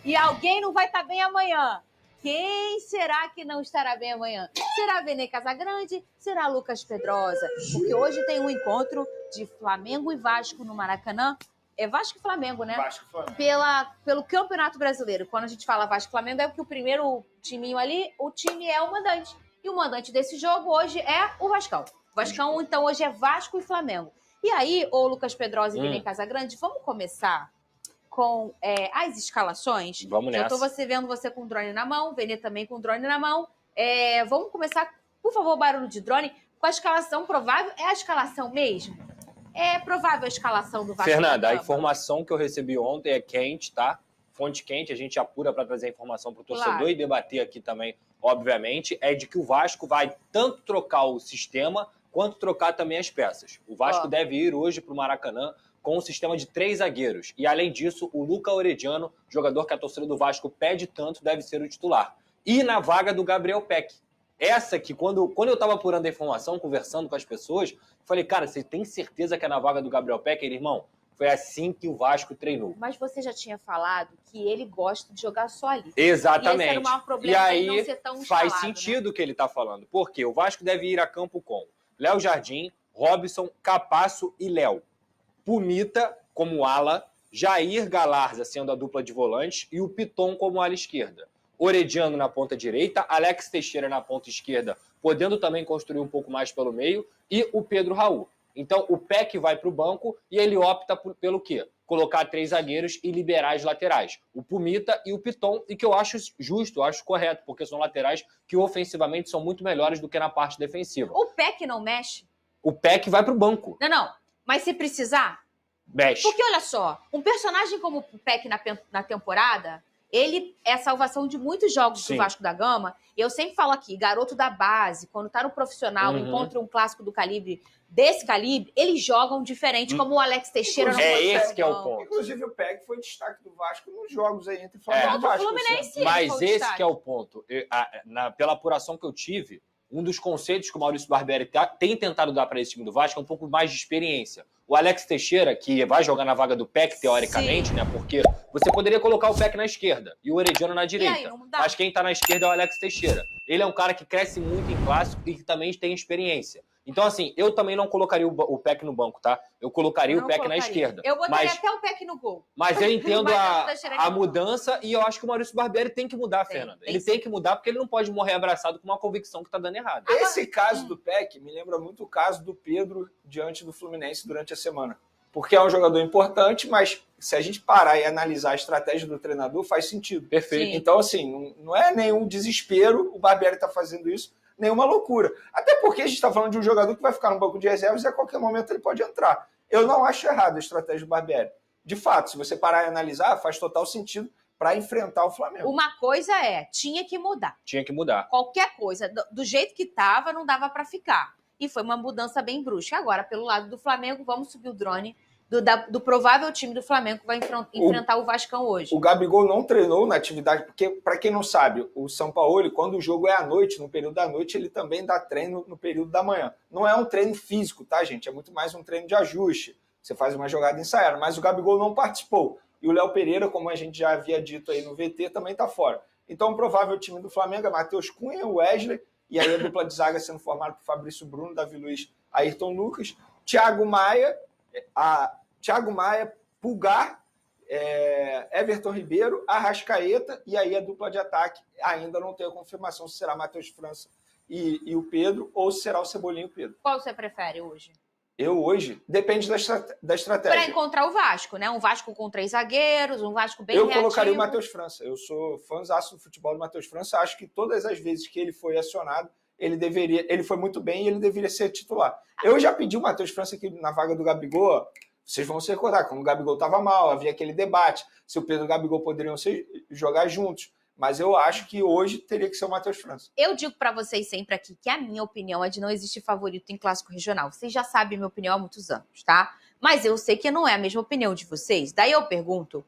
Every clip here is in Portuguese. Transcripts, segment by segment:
E alguém não vai estar bem amanhã. Quem será que não estará bem amanhã? Será Vene Casagrande? Será Lucas Pedrosa? Porque hoje tem um encontro de Flamengo e Vasco no Maracanã. É Vasco e Flamengo, né? Vasco e Flamengo. Pelo Campeonato Brasileiro. Quando a gente fala Vasco e Flamengo, é porque o primeiro timinho ali, o time é o mandante. E o mandante desse jogo hoje é o Vascão. O Vascão, então, hoje é Vasco e Flamengo. E aí, ô Lucas Pedrosa e Vene Casagrande, vamos começar com as escalações. Vamos nessa. Eu tô vendo você com o drone na mão, Vene também com o drone na mão. Vamos começar, por favor, barulho de drone, com a escalação provável. É a escalação mesmo? É provável a escalação do Vasco? Fernanda, a informação que eu recebi ontem é quente, tá? Fonte quente, a gente apura para trazer a informação para o torcedor, claro, e debater aqui também, obviamente, é de que o Vasco vai tanto trocar o sistema quanto trocar também as peças. O Vasco deve ir hoje para o Maracanã com um sistema de 3 zagueiros. E, além disso, o Luca Orediano, jogador que a torcida do Vasco pede tanto, deve ser o titular. E na vaga do Gabriel Peck. Essa que, quando eu estava apurando a informação, conversando com as pessoas, falei, cara, você tem certeza que é na vaga do Gabriel Peck? Ele, irmão, foi assim que o Vasco treinou. Mas você já tinha falado que ele gosta de jogar só ali. Exatamente. E esse era o maior problema, e aí não ser tão faz instalado, sentido né? o que ele está falando. Porque o Vasco deve ir a campo com Léo Jardim, Robson, Capasso e Léo. Pumita como ala, Jair Galarza sendo a dupla de volantes e o Piton como ala esquerda. Orediano na ponta direita, Alex Teixeira na ponta esquerda, podendo também construir um pouco mais pelo meio, e o Pedro Raul. Então o Peck vai para o banco e ele opta pelo quê? Colocar 3 zagueiros e liberar as laterais. O Pumita e o Piton, e que eu acho justo, eu acho correto, porque são laterais que ofensivamente são muito melhores do que na parte defensiva. O Peck não mexe? O Peck vai para o banco. Não. Mas se precisar? Mexe. Porque olha só, um personagem como o Peck na temporada, ele é a salvação de muitos jogos do Vasco da Gama. E eu sempre falo aqui, garoto da base, quando tá no profissional, encontra um clássico desse calibre, eles jogam diferente, como o Alex Teixeira no esse que é o ponto. Inclusive o Peck foi destaque do Vasco nos jogos aí entre Flamengo e Vasco. Fluminense, mas esse que é o ponto. Pela apuração que eu tive, um dos conceitos que o Maurício Barbieri tem tentado dar para esse time do Vasco é um pouco mais de experiência. O Alex Teixeira, que vai jogar na vaga do Peck, teoricamente, né? Porque você poderia colocar o Peck na esquerda e o Orediano na direita. Mas quem tá na esquerda é o Alex Teixeira. Ele é um cara que cresce muito em clássico e que também tem experiência. Então, assim, eu também não colocaria o Peck no banco, tá? Eu colocaria o Peck na esquerda. Eu botaria até o Peck no gol. Mas eu entendo a mudança e eu acho que o Maurício Barbieri tem que mudar, Fernanda. Ele tem que mudar porque ele não pode morrer abraçado com uma convicção que tá dando errado. Esse caso do Peck me lembra muito o caso do Pedro diante do Fluminense durante a semana. Porque é um jogador importante, mas se a gente parar e analisar a estratégia do treinador, faz sentido. Perfeito. Sim. Então, assim, não é nenhum desespero o Barbieri tá fazendo isso, nenhuma loucura. Até porque a gente está falando de um jogador que vai ficar no banco de reservas e a qualquer momento ele pode entrar. Eu não acho errado a estratégia do Barbieri. De fato, se você parar e analisar, faz total sentido para enfrentar o Flamengo. Uma coisa tinha que mudar. Tinha que mudar. Qualquer coisa. Do jeito que estava, não dava para ficar. E foi uma mudança bem brusca. Agora, pelo lado do Flamengo, vamos subir o drone do provável time do Flamengo que vai enfrentar o Vascão hoje. O Gabigol não treinou na atividade, porque, para quem não sabe, o Sampaoli, quando o jogo é à noite, no período da noite, ele também dá treino no período da manhã. Não é um treino físico, tá, gente? É muito mais um treino de ajuste. Você faz uma jogada ensaiada, mas o Gabigol não participou. E o Léo Pereira, como a gente já havia dito aí no VT, também está fora. Então, o provável time do Flamengo é Matheus Cunha, Wesley, e aí a dupla de zaga sendo formada por Fabrício Bruno, Davi Luiz, Ayrton Lucas, Thiago Maia, Pulgar, Everton Ribeiro, Arrascaeta, e aí a dupla de ataque ainda não tem a confirmação se será Matheus França e o Pedro, ou se será o Cebolinha e o Pedro. Qual você prefere hoje? Eu hoje, depende da estratégia. Para encontrar o Vasco, né? Um Vasco com 3 zagueiros, um Vasco bem reativo. Eu colocaria o Matheus França. Eu sou fãzaço do futebol do Matheus França. Acho que todas as vezes que ele foi acionado, ele foi muito bem e ele deveria ser titular. Eu já pedi o Matheus França aqui na vaga do Gabigol. Vocês vão se recordar, quando o Gabigol estava mal, havia aquele debate se o Pedro e o Gabigol poderiam jogar juntos. Mas eu acho que hoje teria que ser o Matheus França. Eu digo para vocês sempre aqui que a minha opinião é de não existir favorito em clássico regional. Vocês já sabem minha opinião há muitos anos, tá? Mas eu sei que não é a mesma opinião de vocês. Daí eu pergunto,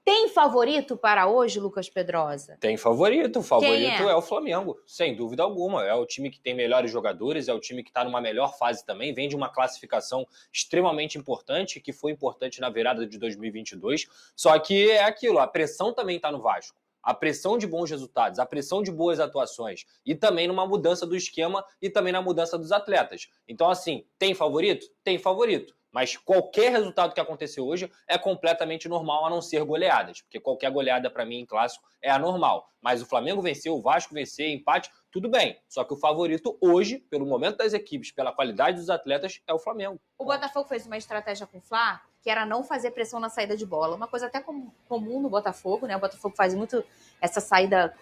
Tem favorito para hoje, Lucas Pedrosa? Tem favorito. O favorito Quem é? é o Flamengo, sem dúvida alguma. É o time que tem melhores jogadores, é o time que está numa melhor fase também, vem de uma classificação extremamente importante, que foi importante na virada de 2022. Só que é aquilo, a pressão também está no Vasco. A pressão de bons resultados, a pressão de boas atuações e também numa mudança do esquema e também na mudança dos atletas. Então, assim, tem favorito? Tem favorito. Mas qualquer resultado que aconteceu hoje é completamente normal, a não ser goleadas. Porque qualquer goleada, para mim, em clássico, é anormal. Mas o Flamengo venceu, o Vasco venceu, empate, tudo bem. Só que o favorito hoje, pelo momento das equipes, pela qualidade dos atletas, é o Flamengo. O Botafogo fez uma estratégia com o Fla, que era não fazer pressão na saída de bola. Uma coisa até comum no Botafogo, né? O Botafogo faz muito essa saída...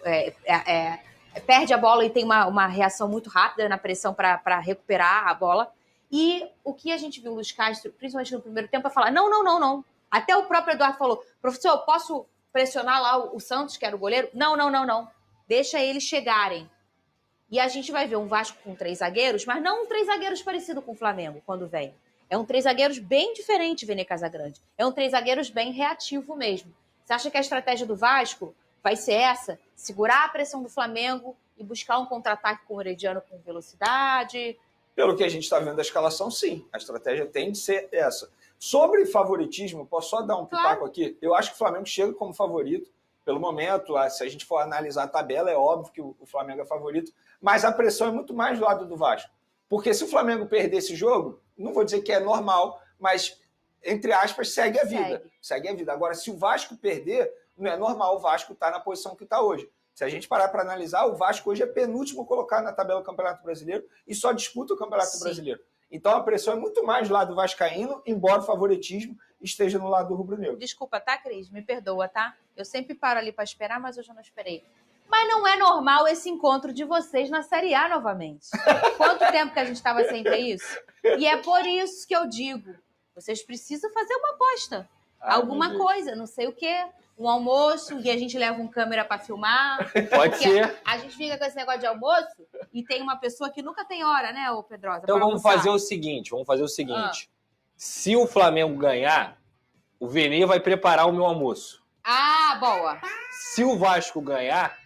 perde a bola e tem uma reação muito rápida na pressão para recuperar a bola. E o que a gente viu o Luiz Castro, principalmente no primeiro tempo, é falar, não. Até o próprio Eduardo falou, professor, eu posso pressionar lá o Santos, que era o goleiro? Não. Deixa eles chegarem. E a gente vai ver um Vasco com 3 zagueiros, mas não um 3 zagueiros parecido com o Flamengo, quando vem. É um 3 zagueiros bem diferente, Vene Casagrande. É um 3 zagueiros bem reativo mesmo. Você acha que a estratégia do Vasco vai ser essa? Segurar a pressão do Flamengo e buscar um contra-ataque com o Herediano com velocidade... Pelo que a gente está vendo da escalação, sim. A estratégia tem de ser essa. Sobre favoritismo, posso só dar um pitaco aqui? Eu acho que o Flamengo chega como favorito. Pelo momento, se a gente for analisar a tabela, é óbvio que o Flamengo é favorito. Mas a pressão é muito mais do lado do Vasco. Porque se o Flamengo perder esse jogo, não vou dizer que é normal, mas, entre aspas, segue a vida. Segue a vida. Agora, se o Vasco perder, não é normal o Vasco estar na posição que está hoje. Se a gente parar para analisar, o Vasco hoje é penúltimo colocado na tabela do Campeonato Brasileiro e só disputa o Campeonato Brasileiro. Então a pressão é muito mais do lado vascaíno, embora o favoritismo esteja no lado do rubro-negro. Desculpa, tá, Cris? Me perdoa, tá? Eu sempre paro ali para esperar, mas hoje eu não esperei. Mas não é normal esse encontro de vocês na Série A novamente. Quanto tempo que a gente estava sem ver isso? E é por isso que eu digo, vocês precisam fazer uma aposta. Alguma coisa, não sei o quê. Um almoço, e a gente leva um câmera para filmar. Pode ser. A gente fica com esse negócio de almoço e tem uma pessoa que nunca tem hora, né, ô Pedrosa? Então vamos fazer o seguinte. Se o Flamengo ganhar, o Vene vai preparar o meu almoço. Ah, boa. Se o Vasco ganhar...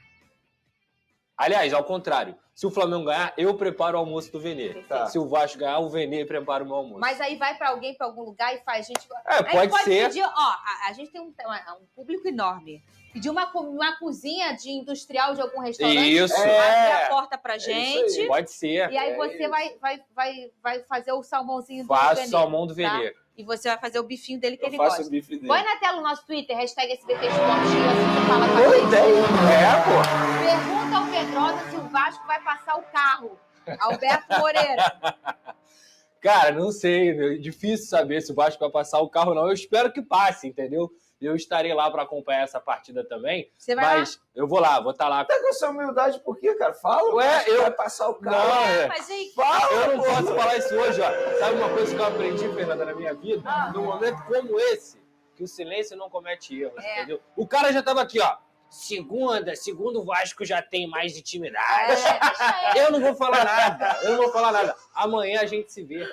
Aliás, ao contrário. Se o Flamengo ganhar, eu preparo o almoço do Vene. Tá. Se o Vasco ganhar, o Vene prepara o meu almoço. Mas aí vai para alguém, para algum lugar e faz gente... Pode ser. Pedir, a gente tem um público enorme. Pedir uma cozinha de industrial de algum restaurante. Isso. Abrir a porta pra gente. Pode ser. E aí você vai fazer o salmãozinho do Faço Vene. o salmão do Vene. Tá? E você vai fazer o bifinho dele que ele faço gosta. o bife dele. Põe na tela o nosso Twitter, hashtag SBT Esporte, assim você fala com a Boa gente. ideia. Pô. Pergunta ao Pedrosa se o Vasco vai passar o carro. Alberto Moreira. Cara, não sei. É difícil saber se o Vasco vai passar o carro ou não. Eu espero que passe, entendeu? Eu estarei lá para acompanhar essa partida também. Você vai mas eu vou estar lá. Tá com essa humildade por quê, cara? Fala, vai passar o carro. Não, Mas aí... eu não posso falar isso hoje, ó. Sabe uma coisa que eu aprendi, Fernanda, na minha vida? Num momento como esse, que o silêncio não comete erros, entendeu? O cara já tava aqui, ó. Segundo o Vasco já tem mais intimidade. Eu não vou falar nada. Amanhã a gente se vê.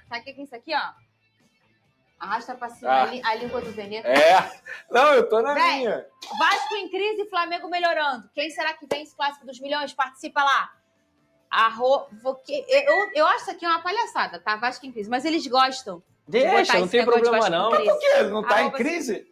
Sabe o que é isso aqui, ó? Arrasta pra cima a língua do Vene. Não, eu tô na minha. Vasco em crise e Flamengo melhorando. Quem será que vence o Clássico dos Milhões? Participa lá. Eu acho isso aqui uma palhaçada, tá? Vasco em crise. Mas eles gostam. Deixa, não tem problema não. Por quê? Não tá em crise?